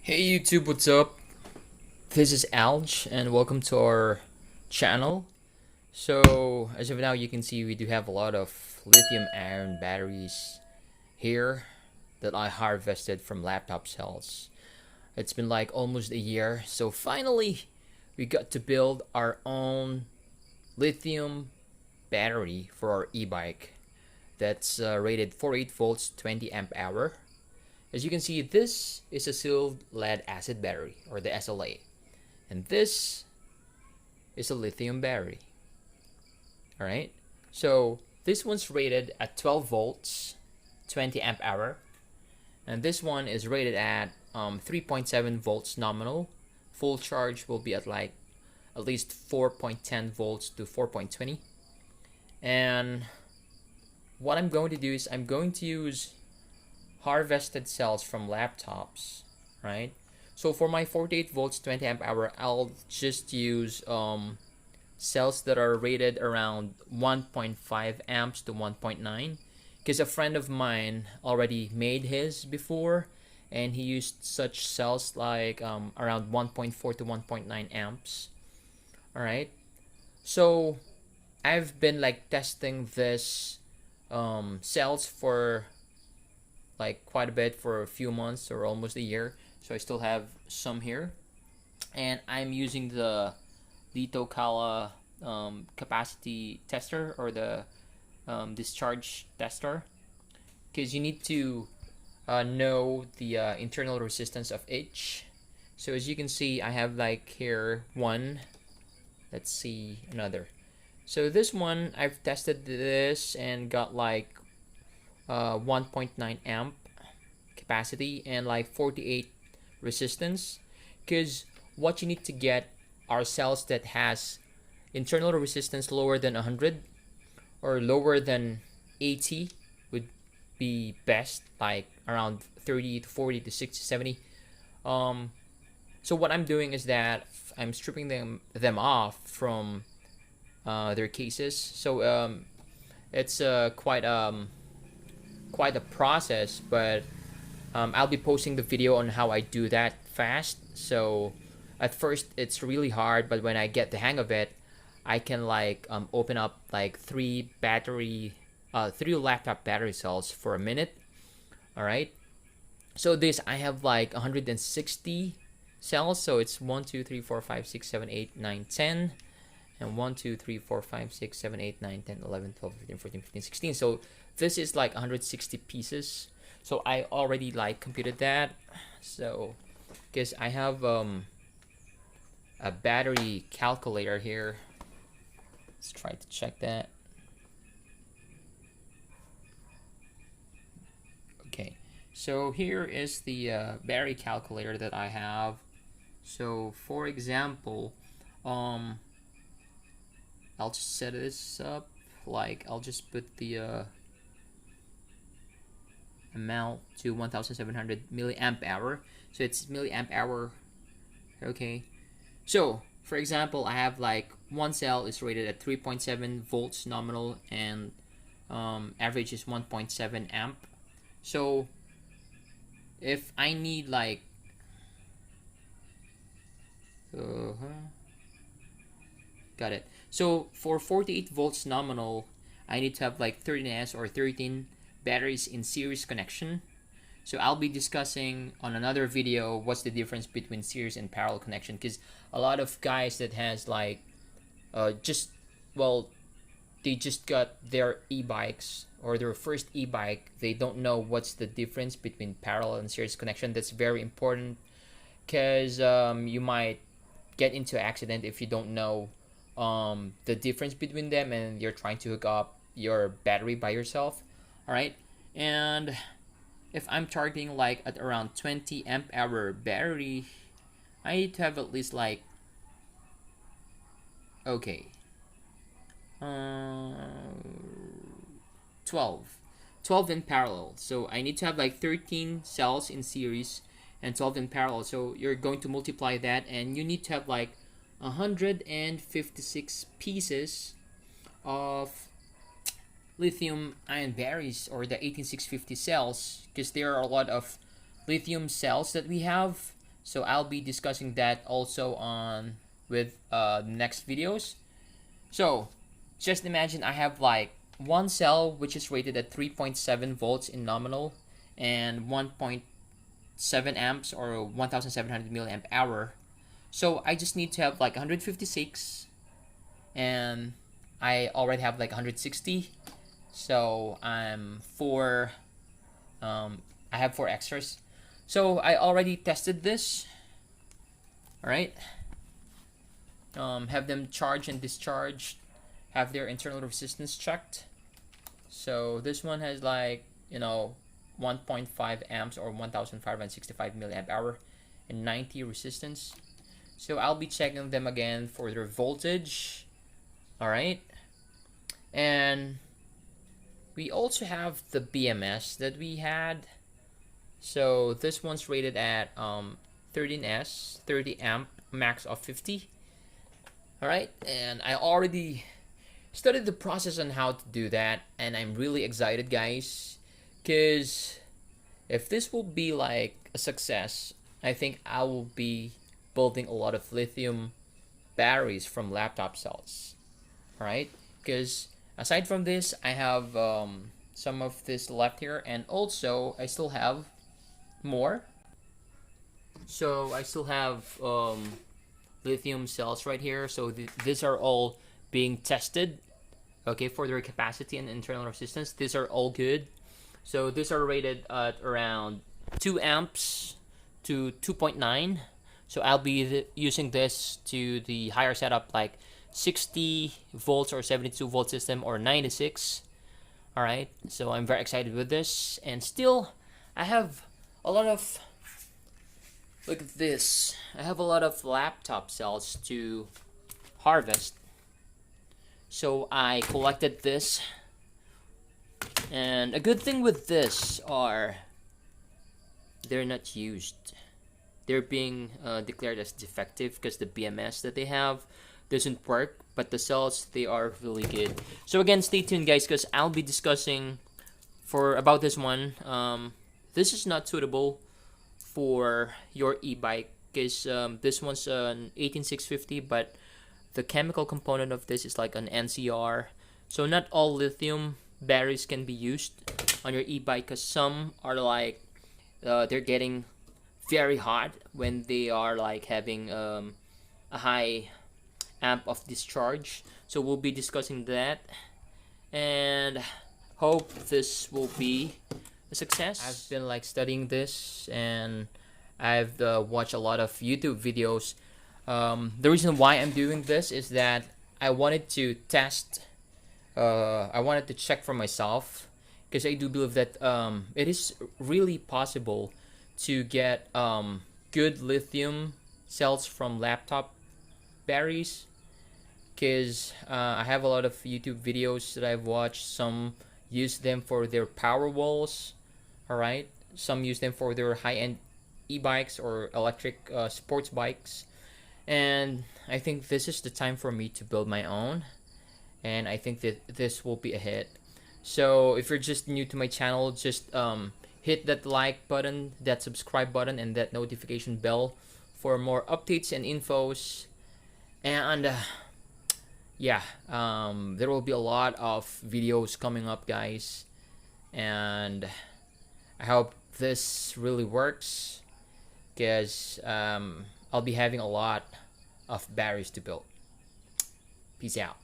Hey YouTube, what's up? This is Alj and welcome to our channel. So, as of now, you can see we do have a lot of lithium ion batteries here that I harvested from laptop cells. It's been like almost a year, so finally we got to build our own lithium battery for our e-bike that's rated 48 volts, 20 amp hour. As you can see, this is a sealed lead acid battery, or the SLA. And this is a lithium battery. Alright? So, this one's rated at 12 volts, 20 amp hour. And this one is rated at 3.7 volts nominal. Full charge will be at like at least 4.10 volts to 4.20. And what I'm going to do is I'm going to use harvested cells from laptops, right? So for my 48 volts 20 amp hour, I'll just use cells that are rated around 1.5 amps to 1.9, because a friend of mine already made his before and he used such cells like around 1.4 to 1.9 amps. All right, so I've been like testing this cells for like quite a bit for a few months or almost a year. So I still have some here, and I'm using the Litocala capacity tester, or the discharge tester, because you need to know the internal resistance of each. So as you can see, I have like here one. Let's see another. So this one, I've tested this and got like 1.9 amp capacity and like 48 resistance, because what you need to get are cells that has internal resistance lower than 100 or lower than 80 would be best, like around 30 to 40 to 60 70. So what I'm doing is that I'm stripping them off from their cases. So it's quite a process, but I'll be posting the video on how I do that fast. So at first it's really hard, but when I get the hang of it, I can like open up like three laptop battery cells for a minute. All right. So this, I have like 160 cells. So it's 1, 2, 3, 4, 5, 6, 7, 8, 9, 10. And 1, 2, 3, 4, 5, 6, 7, 8, 9, 10, 11, 12, 13, 14, 15, 16. So this is like 160 pieces. So I already like computed that. So because I have a battery calculator here. Let's try to check that. Okay, so here is the battery calculator that I have. So for example, I'll just set this up. Like I'll just put the amount to 1700 milliamp hour. So it's milliamp hour. Okay. So for example, I have like one cell is rated at 3.7 volts nominal, and average is 1.7 amp. So if I need like got it. So for 48 volts nominal, I need to have like 13S or 13 batteries in series connection. So I'll be discussing on another video what's the difference between series and parallel connection, because a lot of guys that has like they just got their e-bikes or their first e-bike, they don't know what's the difference between parallel and series connection. That's very important, because you might get into accident if you don't know the difference between them and you're trying to hook up your battery by yourself. All right, and if I'm targeting like at around 20 amp hour battery, I need to have at least like okay 12 in parallel. So I need to have like 13 cells in series and 12 in parallel. So you're going to multiply that, and you need to have like 156 pieces of lithium ion batteries, or the 18650 cells, because there are a lot of lithium cells that we have So I'll be discussing that also on with next videos. So just imagine I have like one cell which is rated at 3.7 volts in nominal and 1.7 amps or 1700 milliamp hour. So I just need to have like 156, and I already have like 160. So I have four extras. So I already tested this. All right. Have them charge and discharge. Have their internal resistance checked. So this one has like 1.5 amps or 1565 milliamp hour and 90 resistance. So I'll be checking them again for their voltage. All right. And we also have the BMS that we had. So this one's rated at 13S, 30 amp, max of 50. All right, and I already studied the process on how to do that, and I'm really excited, guys, because if this will be like a success, I think I will be building a lot of lithium batteries from laptop cells. All right, because aside from this, I have some of this left here, and also I still have more. So I still have lithium cells right here. So these are all being tested, okay, for their capacity and internal resistance. These are all good. So these are rated at around 2 amps to 2.9. So I'll be using this to the higher setup like 60 volts or 72 volt system or 96. All right, so I'm very excited with this, and still I have a lot of, look at this, I have a lot of laptop cells to harvest. So I collected this, and a good thing with this are they're not used. They're being declared as defective because the BMS that they have doesn't work, but the cells, they are really good. So again, stay tuned, guys, because I'll be discussing about this one. This is not suitable for your e-bike because this one's an 18650, but the chemical component of this is like an NCR. So not all lithium batteries can be used on your e-bike because some are like they're getting very hot when they are like having a high amp of discharge. So we'll be discussing that, and hope this will be a success. I've been like studying this, and I've watched a lot of YouTube videos. The reason why I'm doing this is that I wanted to test. I wanted to check for myself because I do believe that it is really possible to get good lithium cells from laptop batteries. Because I have a lot of YouTube videos that I've watched. Some use them for their power walls. All right. Some use them for their high-end e-bikes or electric sports bikes. And I think this is the time for me to build my own. And I think that this will be a hit. So if you're just new to my channel, just hit that like button, that subscribe button, and that notification bell for more updates and infos. And yeah, there will be a lot of videos coming up, guys, and I hope this really works because I'll be having a lot of batteries to build. Peace out.